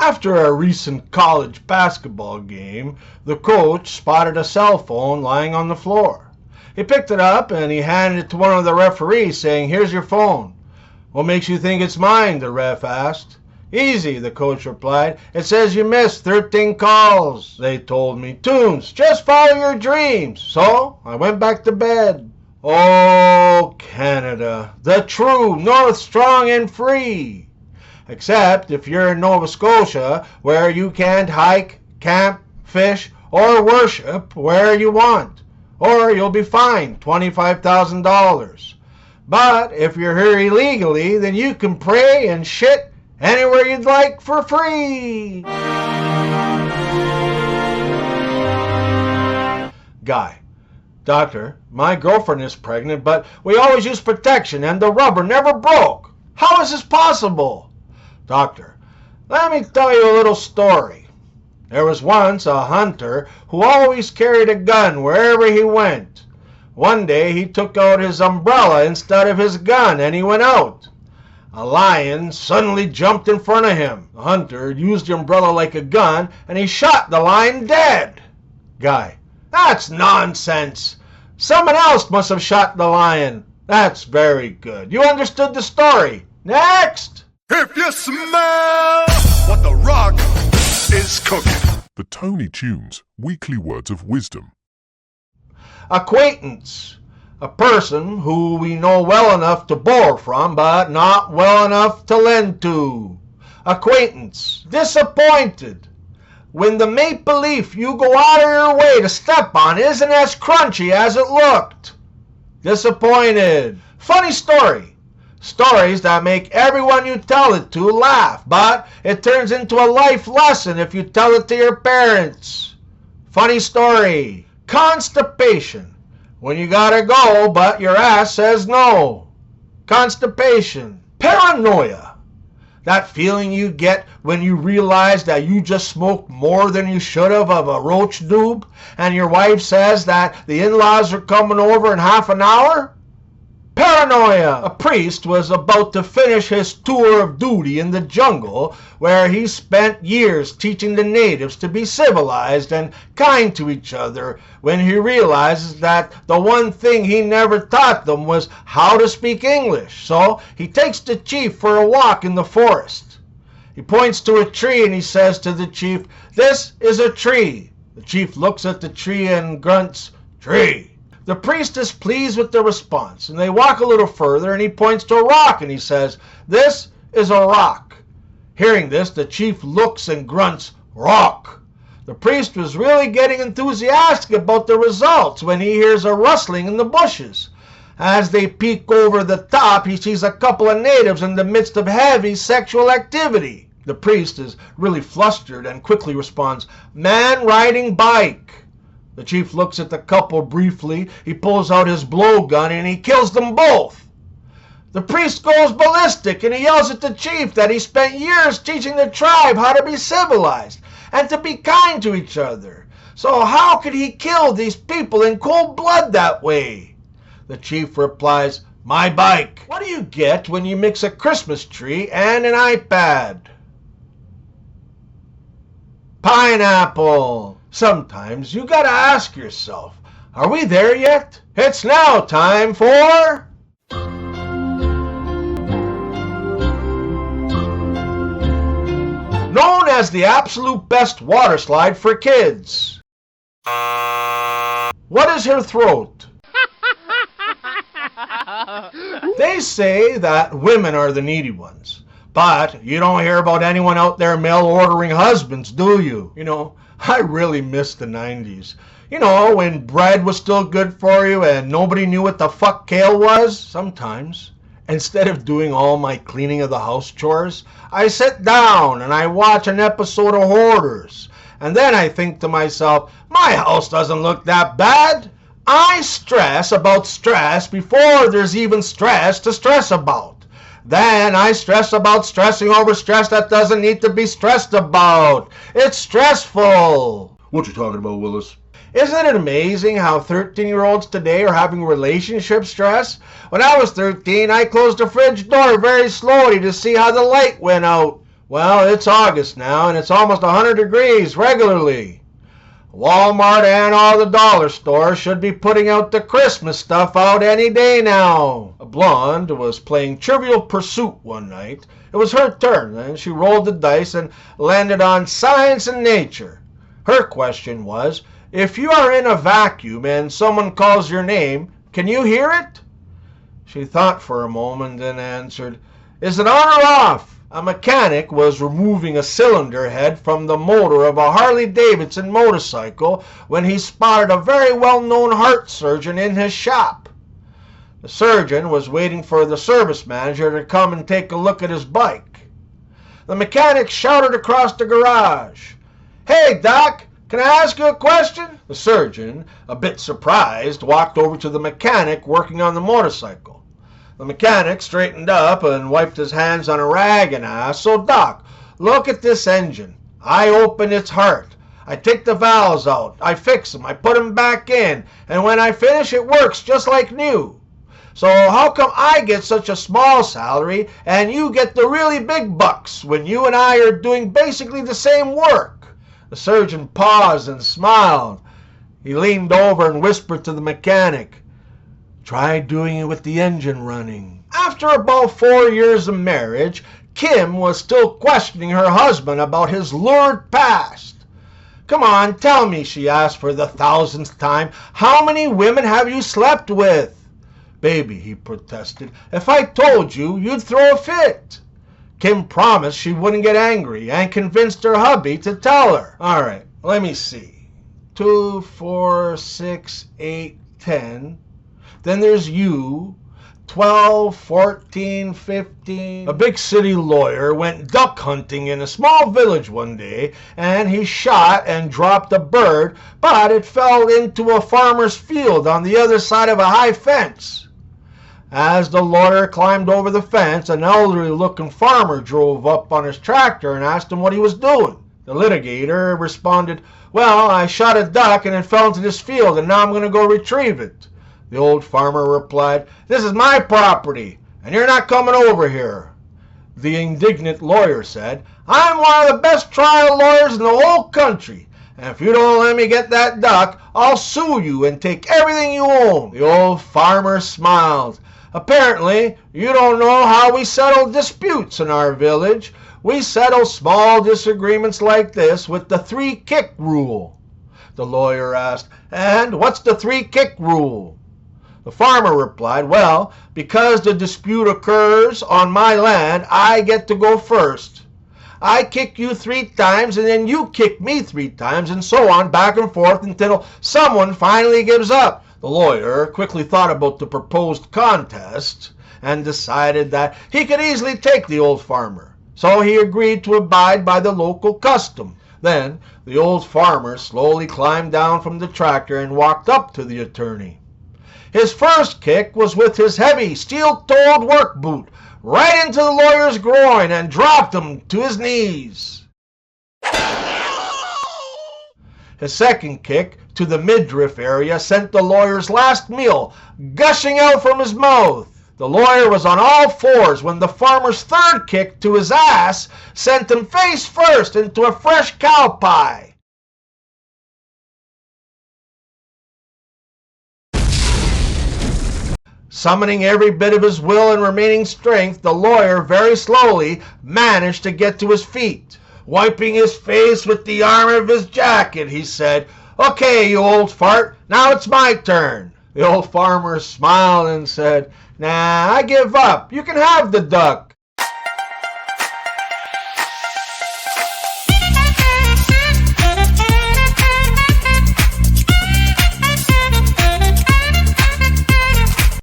After a recent college basketball game, the coach spotted a cell phone lying on the floor. He picked it up and he handed it to one of the referees, saying, "Here's your phone." "What makes you think it's mine?" the ref asked. "Easy," the coach replied. "It says you missed 13 calls. They told me, Tunes, just follow your dreams. So I went back to bed." Oh, Canada, the true north, strong and free. Except if you're in Nova Scotia, where you can't hike, camp, fish, or worship where you want, or you'll be fined $25,000. But if you're here illegally, then you can pray and shit anywhere you'd like for free. Guy: "Doctor, my girlfriend is pregnant, but we always use protection and the rubber never broke. How is this possible?" Doctor: "Let me tell you a little story. There was once a hunter who always carried a gun wherever he went. One day he took out his umbrella instead of his gun and he went out. A lion suddenly jumped in front of him. The hunter used the umbrella like a gun and he shot the lion dead." Guy: "That's nonsense. Someone else must have shot the lion. That's very good. You understood the story. Next!" If you smell what the rock is cooking. The Tony Tunes Weekly Words of Wisdom. Acquaintance: a person who we know well enough to borrow from, but not well enough to lend to. Acquaintance. Disappointed: when the maple leaf you go out of your way to step on isn't as crunchy as it looked. Disappointed. Funny story: stories that make everyone you tell it to laugh, but it turns into a life lesson if you tell it to your parents. Funny story. Constipation: when you gotta go, but your ass says no. Constipation. Paranoia: that feeling you get when you realize that you just smoked more than you should have of a roach doob, and your wife says that the in-laws are coming over in half an hour. Paranoia. A priest was about to finish his tour of duty in the jungle, where he spent years teaching the natives to be civilized and kind to each other, when he realizes that the one thing he never taught them was how to speak English. So he takes the chief for a walk in the forest. He points to a tree and he says to the chief, "This is a tree." The chief looks at the tree and grunts, "Tree." The priest is pleased with the response, and they walk a little further, and he points to a rock, and he says, "This is a rock." Hearing this, the chief looks and grunts, "Rock." The priest was really getting enthusiastic about the results when he hears a rustling in the bushes. As they peek over the top, he sees a couple of natives in the midst of heavy sexual activity. The priest is really flustered and quickly responds, "Man riding bike." The chief looks at the couple briefly, he pulls out his blowgun and he kills them both. The priest goes ballistic and he yells at the chief that he spent years teaching the tribe how to be civilized and to be kind to each other. So how could he kill these people in cold blood that way? The chief replies, "My bike." What do you get when you mix a Christmas tree and an iPad? Pineapple. Sometimes you gotta ask yourself, are we there yet? It's now time for... known as the absolute best water slide for kids. What is her throat? They say that women are the needy ones, but you don't hear about anyone out there mail ordering husbands, do you? You know, I really miss the 90s. You know, when bread was still good for you and nobody knew what the fuck kale was. Sometimes, instead of doing all my cleaning of the house chores, I sit down and I watch an episode of Hoarders. And then I think to myself, my house doesn't look that bad. I stress about stress before there's even stress to stress about. Then I stress about stressing over stress that doesn't need to be stressed about. It's stressful. What you talking about, Willis? Isn't it amazing how 13-year-olds today are having relationship stress? When I was 13, I closed the fridge door very slowly to see how the light went out. Well, it's August now, and it's almost 100 degrees regularly. Walmart and all the dollar stores should be putting out the Christmas stuff out any day now. A blonde was playing Trivial Pursuit one night. It was her turn, and she rolled the dice and landed on Science and Nature. Her question was, if you are in a vacuum and someone calls your name, can you hear it? She thought for a moment and answered, is it on or off? A mechanic was removing a cylinder head from the motor of a Harley-Davidson motorcycle when he spotted a very well-known heart surgeon in his shop. The surgeon was waiting for the service manager to come and take a look at his bike. The mechanic shouted across the garage, "Hey, Doc, can I ask you a question?" The surgeon, a bit surprised, walked over to the mechanic working on the motorcycle. The mechanic straightened up and wiped his hands on a rag and asked, "So, Doc, look at this engine. I open its heart. I take the valves out. I fix them. I put them back in. And when I finish, it works just like new. So how come I get such a small salary and you get the really big bucks when you and I are doing basically the same work?" The surgeon paused and smiled. He leaned over and whispered to the mechanic, "Try doing it with the engine running." After about 4 years of marriage, Kim was still questioning her husband about his lurid past. "Come on, tell me," she asked for the 1,000th time, "how many women have you slept with?" "Baby," he protested, "if I told you, you'd throw a fit." Kim promised she wouldn't get angry and convinced her hubby to tell her. "All right, let me see. 2, 4, 6, 8, 10. Then there's you, 12, 14, 15. A big city lawyer went duck hunting in a small village one day, and he shot and dropped a bird, but it fell into a farmer's field on the other side of a high fence. As the lawyer climbed over the fence, an elderly-looking farmer drove up on his tractor and asked him what he was doing. The litigator responded, "Well, I shot a duck and it fell into this field, and now I'm going to go retrieve it." The old farmer replied, "This is my property, and you're not coming over here." The indignant lawyer said, "I'm one of the best trial lawyers in the whole country, and if you don't let me get that duck, I'll sue you and take everything you own." The old farmer smiled. "Apparently, you don't know how we settle disputes in our village. We settle small disagreements like this with the 3-kick rule." The lawyer asked, "And what's the 3-kick rule?" The farmer replied, "Well, because the dispute occurs on my land, I get to go first. I kick you 3 times, and then you kick me 3 times, and so on, back and forth, until someone finally gives up." The lawyer quickly thought about the proposed contest and decided that he could easily take the old farmer. So he agreed to abide by the local custom. Then the old farmer slowly climbed down from the tractor and walked up to the attorney. His first kick was with his heavy, steel-toed work boot right into the lawyer's groin and dropped him to his knees. His second kick to the midriff area sent the lawyer's last meal gushing out from his mouth. The lawyer was on all fours when the farmer's third kick to his ass sent him face first into a fresh cow pie. Summoning every bit of his will and remaining strength, the lawyer very slowly managed to get to his feet. Wiping his face with the arm of his jacket, he said, "Okay, you old fart, now it's my turn." The old farmer smiled and said, "Nah, I give up. You can have the duck.